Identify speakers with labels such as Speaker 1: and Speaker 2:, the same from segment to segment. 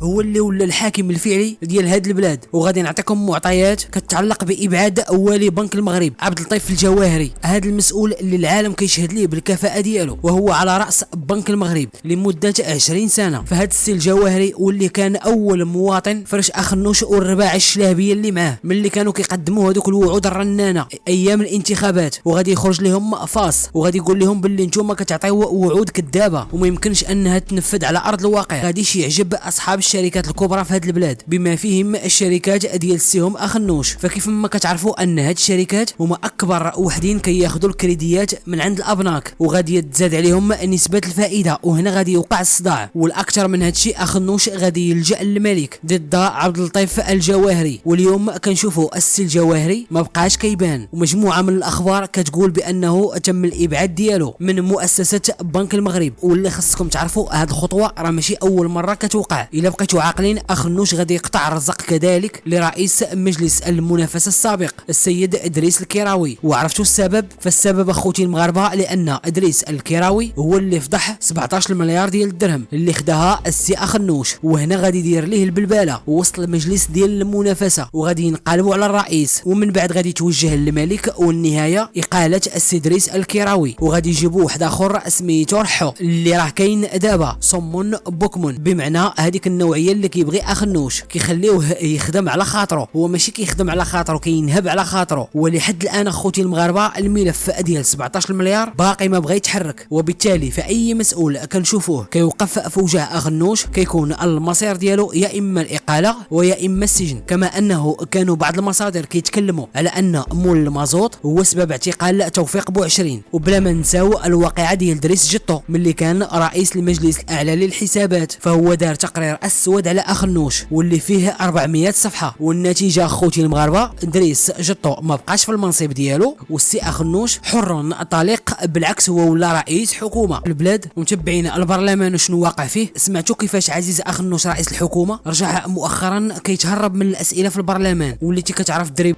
Speaker 1: هو اللي ولا الحاكم الفعلي ديال هاد البلاد. وغادي نعطيكم معطيات كتعلق بابعاد والي بنك المغرب عبد اللطيف الجواهري، هذا المسؤول اللي العالم كيشهد ليه بالكفاءه ديالو، وهو على راس بنك المغرب لمده 20 سنه. فهاد السي الجواهري واللي كان اول مواطن فرش اخنوش والرباعي الشلابيه اللي معاه ملي كانوا كيقدموا هذوك الوعود الرنانه ايام الانتخابات، وغادي يخرج لهم فاس وغادي يقول لهم باللي نتوما كتعطيو وعود كذابه وما يمكنش انها تنفذ على ارض الواقع. غادي يعجب اصحاب الشركات الكبرى في هذه البلاد بما فيهم الشركات ديال السيهم اخنوش. فكيف ما كتعرفوا ان هاد الشركات هما اكبر وحدين كياخذوا الكريديات من عند الابناك، وغادي تزاد عليهم نسبه الفائده، وهنا غادي يوقع الصداع. والاكثر من هاد الشيء اخنوش غادي يلجا للملك ضد عبد اللطيف الجواهري. واليوم كنشوفوا السي الجواهري ما بقاش كيبان، ومجموعه من الاخبار كتقول بانه تم الابعاد ديالو من مؤسسه بنك المغرب. واللي خصكم تعرفوا هاد الخطوه راه ماشي اول مره كتوقع. الا بقيتوا عاقلين اخنوش غادي يقطع الرزق كذلك لرئيس مجلس المنافسه السابق السيد ادريس الكراوي. وعرفتوا السبب؟ فالسبب اخوتي المغاربه لان ادريس الكراوي هو اللي فضح 17 مليار ديال الدرهم اللي خداها السي اخنوش، وهنا غادي يدير ليه البلباله وسط المجلس ديال المنافسه، وغادي ينقلبوا على الرئيس، ومن بعد غادي توجه للملك، والنهايه اقاله السي ادريس الكراوي. وغادي يجيبوا واحد اخر سميتو رحو اللي راه كاين دابا صم بكم، بمعنى هذيك النوعيه اللي كيبغي اخنوش كيخليوه يخدم على خاطره، هو ماشي كيخدم على خاطره كينهب على خاطره. ولحد الان اخوتي المغاربه الملف ديال 17 مليار باقي ما بغى يتحرك، وبالتالي فاي مسؤول كنشوفوه كيوقف في وجه اخنوش كيكون المصير ديالو يا اما الاقاله ويا اما السجن. كما انه كانوا بعض المصادر كيتكلموا على ان مول المازوت هو سبب اعتقال توفيق بوعشرين. وبلا ما نساو الواقعه ديال دريس جطو ملي كان رئيس المجلس الاعلى للحسابات، فهو دار تقرير اسود على اخنوش واللي فيه 400 صفحه. والنتيجه اخوتي المغاربه دريس جطو ما بقاش في المنصب ديالو، والسي اخنوش حر طليق، بالعكس هو ولا رئيس حكومه البلاد. ومتبعين البرلمان شنو واقع فيه. سمعتوا كيفاش عزيز اخنوش رئيس الحكومه رجع مؤخرا كيتهرب من الاسئله في البرلمان، وليتي كتعرف الدريب.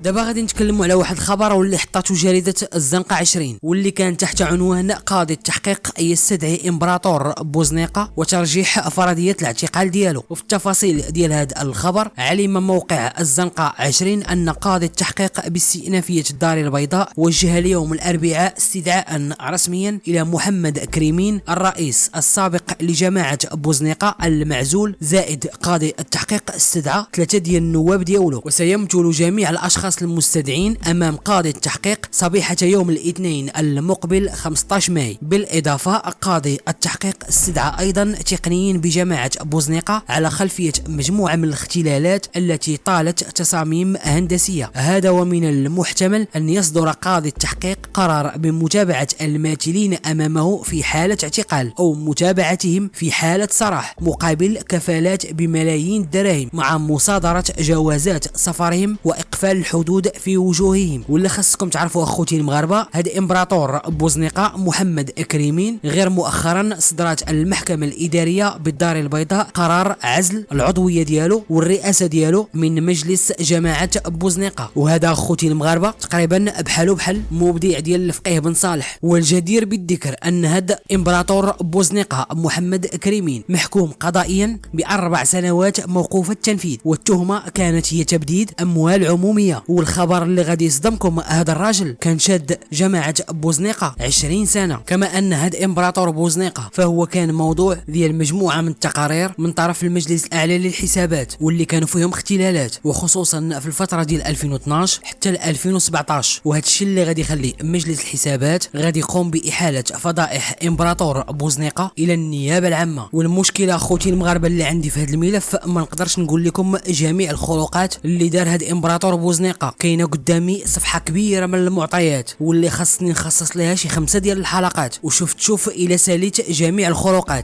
Speaker 1: دابا غادي نتكلموا على واحد الخبر واللي حطاتو جريده الزنقه 20 واللي كان تحت عنوان قاضي التحقيق يستدعي امبراطور بوزنيقه وترجيح فرضيه الاعتقال ديالو. وفي التفاصيل ديال هذا الخبر علم موقع الزنقه 20 ان قاضي التحقيق باستئنافيه الدار البيضاء وجه اليوم الاربعاء استدعاء رسميا الى محمد كريمين الرئيس السابق لجماعه بوزنيقه المعزول، زائد قاضي التحقيق استدعى 3 ديال النواب ديالو. وسيمثل جميع الاشخاص المستدعين امام قاضي التحقيق صبيحه يوم الاثنين المقبل 15 ماي. بالاضافه قاضي التحقيق استدعى ايضا تقنيين بجماعه بوزنيقه على خلفيه مجموعه من الاختلالات التي طالت تصاميم هندسيه. هذا ومن المحتمل ان يصدر قاضي التحقيق قرار بمتابعه الماثلين امامه في حاله اعتقال او متابعتهم في حاله سراح مقابل كفالات بملايين الدراهم مع مصادره جوازات سفرهم واقفال الحدود في وجوههم. واللي خصكم تعرفوا اخوتي المغاربه هاد امبراطور بوزنيقه محمد كريمين غير مؤخرا صدرت المحكمه الاداريه بالدار البيضاء قرار عزل العضويه ديالو والرئاسه ديالو من مجلس جماعه بوزنيقه. وهذا اخوتي المغاربه تقريبا بحال مبدع ديال الفقيه بن صالح. والجدير بالذكر ان هذا امبراطور بوزنيقه محمد كريمين محكوم قضائيا ب4 سنوات موقوف التنفيذ، والتهمه كانت هي تبديد اموال عموميه. والخبر اللي غادي يصدمكم هذا الراجل كان شاد جماعه بوزنيقه 20 سنه. كما ان هذا امبراطور بوزنيقه فهو كان موضوع ديال مجموعه من التقارير من طرف المجلس الاعلى للحسابات واللي كانوا فيهم اختلالات، وخصوصا في الفتره ديال 2012 حتى ل 2017. وهذا الشيء اللي غادي يخلي مجلس الحسابات غادي يقوم باحاله فضائح امبراطور بوزنيقه الى النيابه العامه. والمشكله اخوتي المغاربه اللي عندي في هذا الملف ما نقدرش نقول لكم جميع الخروقات اللي دار هذا امبراطور بوزنيقه. كاينه قدامي صفحه كبيره من المعطيات واللي خاصني نخصص لها شي 5 ديال الحلقات، وشوف الى ساليت جميع الخروقات.